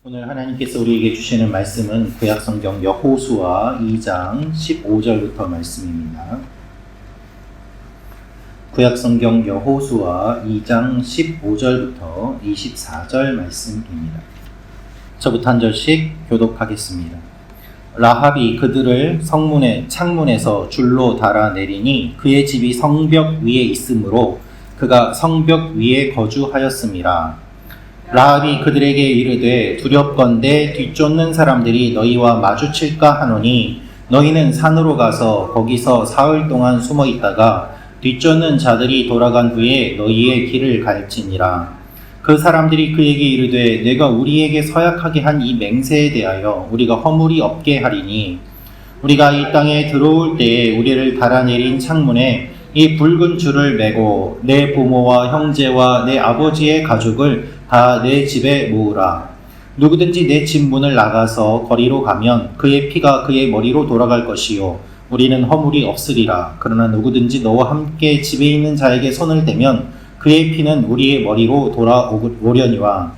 오늘 하나님께서 우리에게 주시는 말씀은 구약성경 여호수아 2장 15절부터 말씀입니다. 구약성경 여호수아 2장 15절부터 24절 말씀입니다. 저부터 한 절씩 교독하겠습니다. 라합이 그들을 성문의 창문에서 줄로 달아내리니 그의 집이 성벽 위에 있으므로 그가 성벽 위에 거주하였음이라. 라합이 그들에게 이르되 두렵건대 뒤쫓는 사람들이 너희와 마주칠까 하노니 너희는 산으로 가서 거기서 사흘 동안 숨어 있다가 뒤쫓는 자들이 돌아간 후에 너희의 길을 갈지니라. 그 사람들이 그에게 이르되 내가 우리에게 서약하게 한 이 맹세에 대하여 우리가 허물이 없게 하리니 우리가 이 땅에 들어올 때에 우리를 달아내린 창문에 이 붉은 줄을 매고 내 부모와 형제와 내 아버지의 가족을 다 내 집에 모으라. 누구든지 내 집 문을 나가서 거리로 가면 그의 피가 그의 머리로 돌아갈 것이요 우리는 허물이 없으리라. 그러나 누구든지 너와 함께 집에 있는 자에게 손을 대면 그의 피는 우리의 머리로 돌아오려니와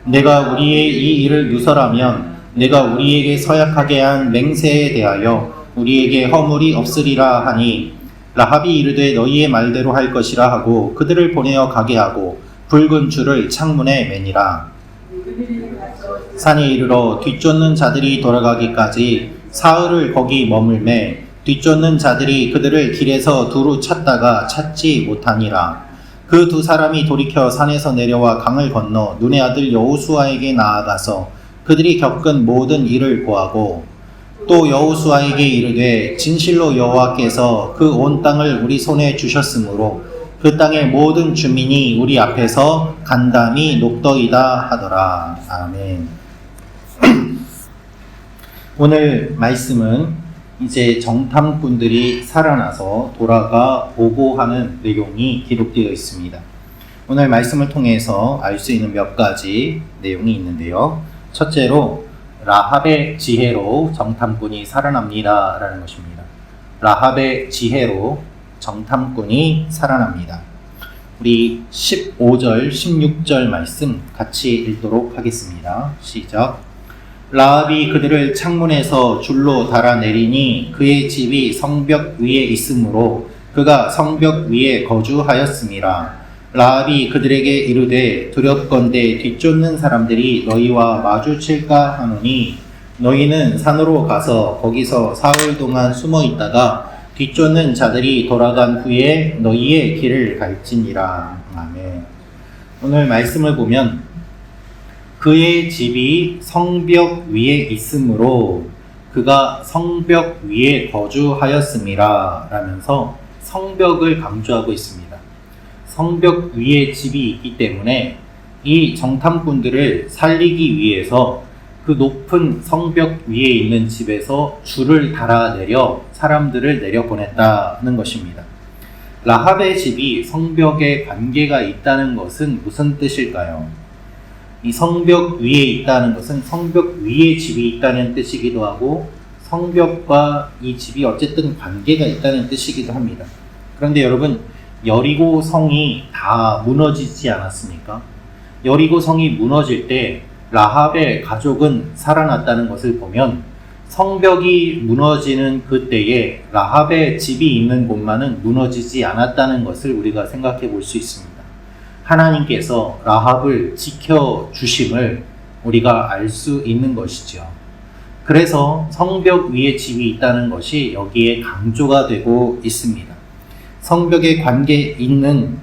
내가 우리의 이 일을 누설하면 내가 우리에게 서약하게 한 맹세에 대하여 우리에게 허물이 없으리라 하니 라합이 이르되 너희의 말대로 할 것이라 하고 그들을 보내어 가게 하고 붉은 줄을 창문에 매니라. 산에 이르러 뒤쫓는 자들이 돌아가기까지 사흘을 거기 머물매 뒤쫓는 자들이 그들을 길에서 두루 찾다가 찾지 못하니라. 그 두 사람이 돌이켜 산에서 내려와 강을 건너 눈의 아들 여호수아에게 나아가서 그들이 겪은 모든 일을 고하고 또 여호수아에게 이르되 진실로 여호와께서 그 온 땅을 우리 손에 주셨으므로 그 땅의 모든 주민이 우리 앞에서 간담이 녹더이다 하더라. 아멘. 오늘 말씀은 이제 정탐꾼들이 살아나서 돌아가 보고하는 내용이 기록되어 있습니다. 오늘 말씀을 통해서 알 수 있는 몇 가지 내용이 있는데요. 첫째로 라합의 지혜로 정탐꾼이 살아납니다 라는 것입니다. 라합의 지혜로 정탐꾼이 살아납니다. 우리 15절, 16절 말씀 같이 읽도록 하겠습니다. 시작. 라합이 그들을 창문에서 줄로 달아내리니 그의 집이 성벽 위에 있으므로 그가 성벽 위에 거주하였음이라. 라합이 그들에게 이르되 두렵건대 뒤쫓는 사람들이 너희와 마주칠까 하노니 너희는 산으로 가서 거기서 사흘 동안 숨어 있다가 뒤쫓는 자들이 돌아간 후에 너희의 길을 갈지니라. 아멘. 오늘 말씀을 보면 그의 집이 성벽 위에 있으므로 그가 성벽 위에 거주하였음이라 라면서 성벽을 강조하고 있습니다. 성벽 위에 집이 있기 때문에 이 정탐꾼들을 살리기 위해서 그 높은 성벽 위에 있는 집에서 줄을 달아내려 사람들을 내려보냈다는 것입니다. 라합의 집이 성벽에 관계가 있다는 것은 무슨 뜻일까요? 이 성벽 위에 있다는 것은 성벽 위에 집이 있다는 뜻이기도 하고 성벽과 이 집이 어쨌든 관계가 있다는 뜻이기도 합니다. 그런데 여러분, 여리고 성이 다 무너지지 않았습니까? 여리고 성이 무너질 때 라합의 가족은 살아났다는 것을 보면 성벽이 무너지는 그때에 라합의 집이 있는 곳만은 무너지지 않았다는 것을 우리가 생각해 볼 수 있습니다. 하나님께서 라합을 지켜주심을 우리가 알 수 있는 것이죠. 그래서 성벽 위에 집이 있다는 것이 여기에 강조가 되고 있습니다. 성벽에 관계 있는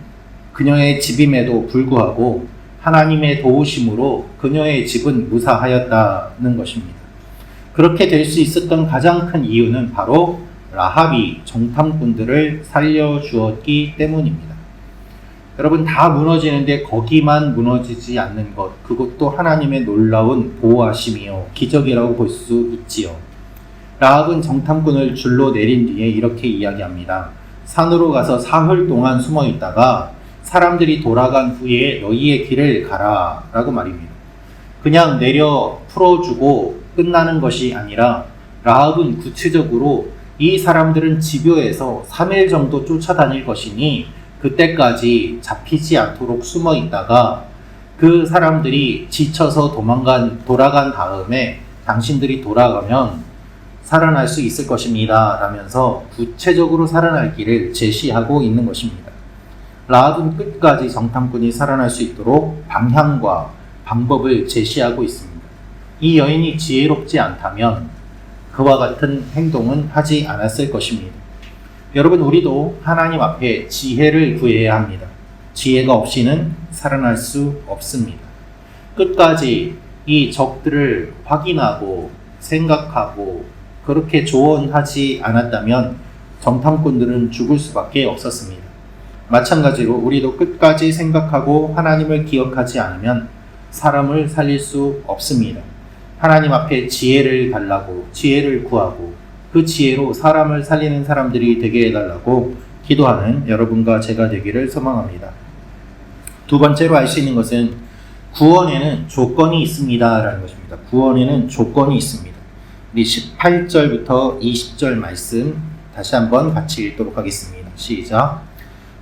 그녀의 집임에도 불구하고 하나님의 도우심으로 그녀의 집은 무사하였다는 것입니다. 그렇게 될 수 있었던 가장 큰 이유는 바로 라합이 정탐꾼들을 살려주었기 때문입니다. 여러분, 다 무너지는데 거기만 무너지지 않는 것, 그것도 하나님의 놀라운 보호하심이요 기적이라고 볼 수 있지요. 라합은 정탐꾼을 줄로 내린 뒤에 이렇게 이야기합니다. 산으로 가서 사흘 동안 숨어 있다가 사람들이 돌아간 후에 너희의 길을 가라 라고 말입니다. 그냥 내려 풀어주고 끝나는 것이 아니라 라합은 구체적으로 이 사람들은 집요해서 3일 정도 쫓아다닐 것이니 그때까지 잡히지 않도록 숨어 있다가 그 사람들이 지쳐서 돌아간 다음에 당신들이 돌아가면 살아날 수 있을 것입니다 라면서 구체적으로 살아날 길을 제시하고 있는 것입니다. 라합은 끝까지 정탐꾼이 살아날 수 있도록 방향과 방법을 제시하고 있습니다. 이 여인이 지혜롭지 않다면 그와 같은 행동은 하지 않았을 것입니다. 여러분, 우리도 하나님 앞에 지혜를 구해야 합니다. 지혜가 없이는 살아날 수 없습니다. 끝까지 이 적들을 확인하고 생각하고 그렇게 조언하지 않았다면 정탐꾼들은 죽을 수밖에 없었습니다. 마찬가지로 우리도 끝까지 생각하고 하나님을 기억하지 않으면 사람을 살릴 수 없습니다. 하나님 앞에 지혜를 달라고, 지혜를 구하고 그 지혜로 사람을 살리는 사람들이 되게 해달라고 기도하는 여러분과 제가 되기를 소망합니다. 두 번째로 알 수 있는 것은 구원에는 조건이 있습니다 라는 것입니다. 구원에는 조건이 있습니다. 우리 18절부터 20절 말씀 다시 한번 같이 읽도록 하겠습니다. 시작.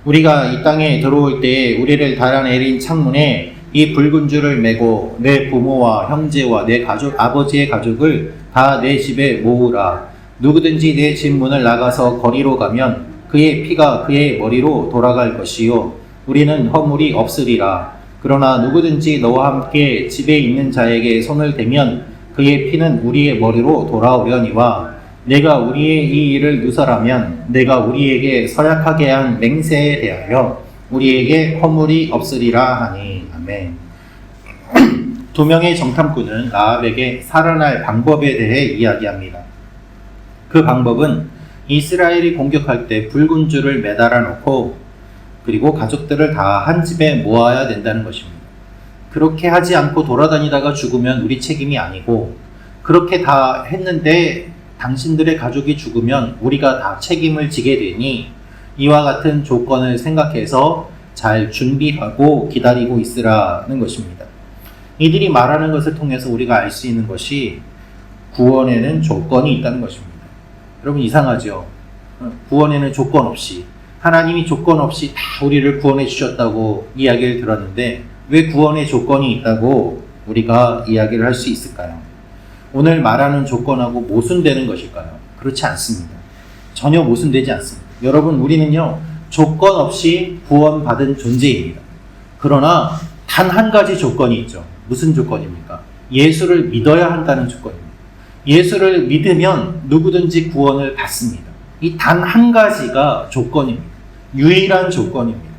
우리가 이 땅에 들어올 때 우리를 달아내린 창문에 이 붉은 줄을 매고 내 부모와 형제와 내 가족, 아버지의 가족을 다 내 집에 모으라. 누구든지 내 집 문을 나가서 거리로 가면 그의 피가 그의 머리로 돌아갈 것이요 우리는 허물이 없으리라. 그러나 누구든지 너와 함께 집에 있는 자에게 손을 대면 그의 피는 우리의 머리로 돌아오려니와 내가 우리의 이 일을 누설하면 내가 우리에게 서약하게 한 맹세에 대하여 우리에게 허물이 없으리라 하니. 아멘. 두 명의 정탐꾼은 라합에게 살아날 방법에 대해 이야기합니다. 그 방법은 이스라엘이 공격할 때 붉은 줄을 매달아 놓고 그리고 가족들을 다 한 집에 모아야 된다는 것입니다. 그렇게 하지 않고 돌아다니다가 죽으면 우리 책임이 아니고 그렇게 다 했는데 당신들의 가족이 죽으면 우리가 다 책임을 지게 되니 이와 같은 조건을 생각해서 잘 준비하고 기다리고 있으라는 것입니다. 이들이 말하는 것을 통해서 우리가 알 수 있는 것이 구원에는 조건이 있다는 것입니다. 여러분, 이상하죠? 구원에는 조건 없이, 하나님이 조건 없이 다 우리를 구원해 주셨다고 이야기를 들었는데 왜 구원의 조건이 있다고 우리가 이야기를 할 수 있을까요? 오늘 말하는 조건하고 모순되는 것일까요? 그렇지 않습니다. 전혀 모순되지 않습니다. 여러분, 우리는요 조건 없이 구원받은 존재입니다. 그러나 단 한 가지 조건이 있죠. 무슨 조건입니까? 예수를 믿어야 한다는 조건입니다. 예수를 믿으면 누구든지 구원을 받습니다. 이 단 한 가지가 조건입니다. 유일한 조건입니다.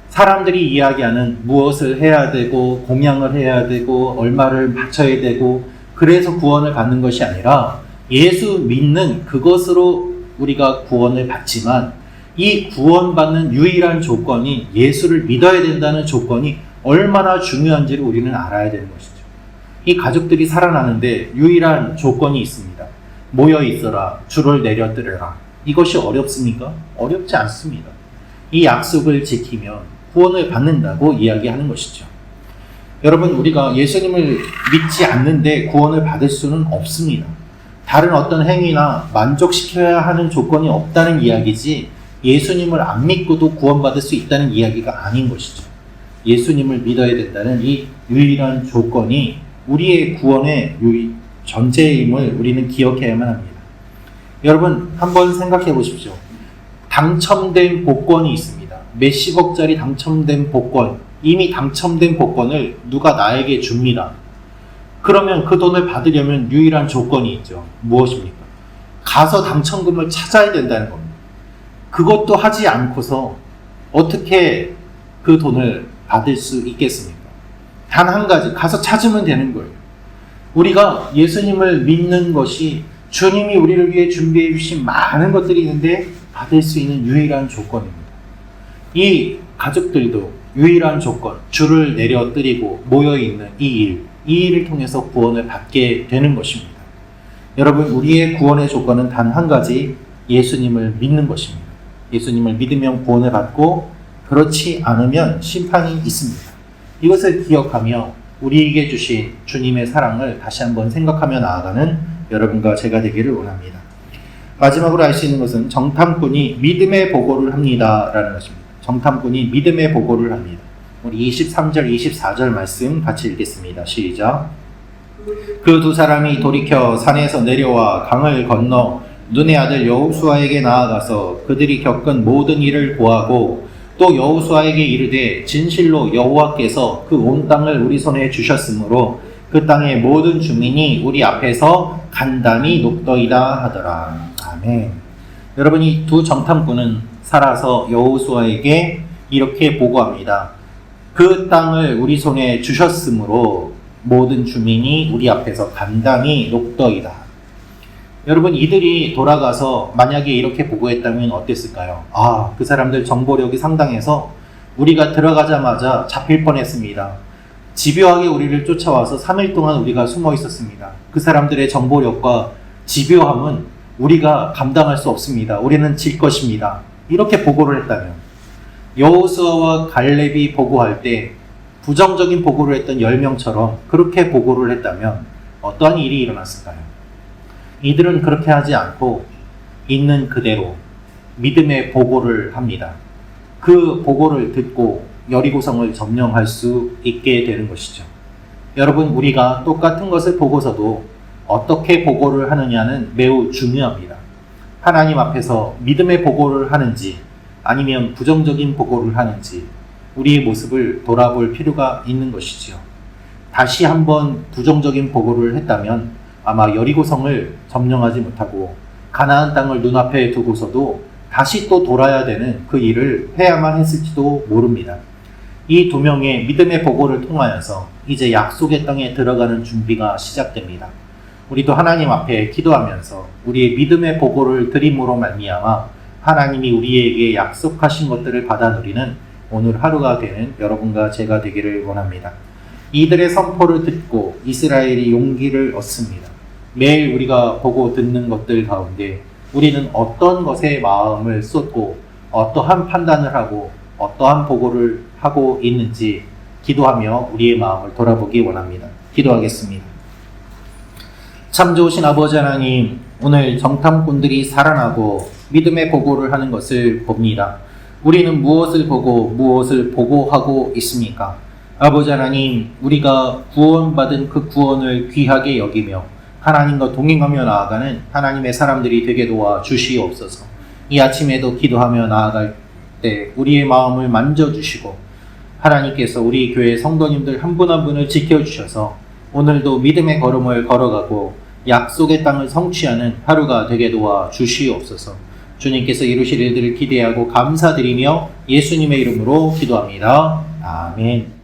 사람들이 이야기하는 무엇을 해야 되고 공양을 해야 되고 얼마를 바쳐야 되고 그래서 구원을 받는 것이 아니라 예수 믿는 그것으로 우리가 구원을 받지만 이 구원받는 유일한 조건이 예수를 믿어야 된다는 조건이 얼마나 중요한지를 우리는 알아야 되는 것이죠. 이 가족들이 살아나는데 유일한 조건이 있습니다. 모여 있어라, 줄을 내려뜨려라. 이것이 어렵습니까? 어렵지 않습니다. 이 약속을 지키면 구원을 받는다고 이야기하는 것이죠. 여러분, 우리가 예수님을 믿지 않는데 구원을 받을 수는 없습니다. 다른 어떤 행위나 만족시켜야 하는 조건이 없다는 이야기지 예수님을 안 믿고도 구원받을 수 있다는 이야기가 아닌 것이죠. 예수님을 믿어야 된다는 이 유일한 조건이 우리의 구원의 전제임을 우리는 기억해야만 합니다. 여러분, 한번 생각해 보십시오. 당첨된 복권이 있습니다. 몇십억짜리 당첨된 복권, 이미 당첨된 복권을 누가 나에게 줍니다. 그러면 그 돈을 받으려면 유일한 조건이 있죠. 무엇입니까? 가서 당첨금을 찾아야 된다는 겁니다. 그것도 하지 않고서 어떻게 그 돈을 받을 수 있겠습니까? 단 한 가지, 가서 찾으면 되는 거예요. 우리가 예수님을 믿는 것이 주님이 우리를 위해 준비해 주신 많은 것들이 있는데 받을 수 있는 유일한 조건입니다. 이 가족들도 유일한 조건, 줄을 내려뜨리고 모여있는 이 일을 통해서 구원을 받게 되는 것입니다. 여러분, 우리의 구원의 조건은 단 한 가지, 예수님을 믿는 것입니다. 예수님을 믿으면 구원을 받고 그렇지 않으면 심판이 있습니다. 이것을 기억하며 우리에게 주신 주님의 사랑을 다시 한번 생각하며 나아가는 여러분과 제가 되기를 원합니다. 마지막으로 알 수 있는 것은 정탐꾼이 믿음의 보고를 합니다 라는 것입니다. 정탐꾼이 믿음의 보고를 합니다. 우리 23절, 24절 말씀 같이 읽겠습니다. 시작. 그 두 사람이 돌이켜 산에서 내려와 강을 건너 눈의 아들 여호수아에게 나아가서 그들이 겪은 모든 일을 고하고 또 여호수아에게 이르되 진실로 여호와께서 그 온 땅을 우리 손에 주셨으므로 그 땅의 모든 주민이 우리 앞에서 간담이 녹더이다 하더라. 아멘. 여러분, 이 두 정탐꾼은 살아서 여호수아에게 이렇게 보고합니다. 그 땅을 우리 손에 주셨으므로 모든 주민이 우리 앞에서 간담이 녹더이다. 여러분, 이들이 돌아가서 만약에 이렇게 보고했다면 어땠을까요? 그 사람들 정보력이 상당해서 우리가 들어가자마자 잡힐 뻔했습니다. 집요하게 우리를 쫓아와서 3일 동안 우리가 숨어 있었습니다. 그 사람들의 정보력과 집요함은 우리가 감당할 수 없습니다. 우리는 질 것입니다. 이렇게 보고를 했다면, 여호수아와 갈렙이 보고할 때 부정적인 보고를 했던 10명처럼 그렇게 보고를 했다면 어떠한 일이 일어났을까요? 이들은 그렇게 하지 않고 있는 그대로 믿음의 보고를 합니다. 그 보고를 듣고 여리고성을 점령할 수 있게 되는 것이죠. 여러분, 우리가 똑같은 것을 보고서도 어떻게 보고를 하느냐는 매우 중요합니다. 하나님 앞에서 믿음의 보고를 하는지 아니면 부정적인 보고를 하는지 우리의 모습을 돌아볼 필요가 있는 것이지요. 다시 한번 부정적인 보고를 했다면 아마 여리고성을 점령하지 못하고 가나안 땅을 눈앞에 두고서도 다시 또 돌아야 되는 그 일을 해야만 했을지도 모릅니다. 이 두 명의 믿음의 보고를 통하여서 이제 약속의 땅에 들어가는 준비가 시작됩니다. 우리도 하나님 앞에 기도하면서 우리의 믿음의 보고를 드림으로 말미암아 하나님이 우리에게 약속하신 것들을 받아 누리는 오늘 하루가 되는 여러분과 제가 되기를 원합니다. 이들의 선포를 듣고 이스라엘이 용기를 얻습니다. 매일 우리가 보고 듣는 것들 가운데 우리는 어떤 것에 마음을 쏟고 어떠한 판단을 하고 어떠한 보고를 하고 있는지 기도하며 우리의 마음을 돌아보기 원합니다. 기도하겠습니다. 참 좋으신 아버지 하나님, 오늘 정탐꾼들이 살아나고 믿음의 보고를 하는 것을 봅니다. 우리는 무엇을 보고 무엇을 보고하고 있습니까? 아버지 하나님, 우리가 구원받은 그 구원을 귀하게 여기며 하나님과 동행하며 나아가는 하나님의 사람들이 되게 도와 주시옵소서. 이 아침에도 기도하며 나아갈 때 우리의 마음을 만져주시고 하나님께서 우리 교회 성도님들 한 분 한 분을 지켜주셔서 오늘도 믿음의 걸음을 걸어가고 약속의 땅을 성취하는 하루가 되게 도와 주시옵소서. 주님께서 이루실 일들을 기대하고 감사드리며 예수님의 이름으로 기도합니다. 아멘.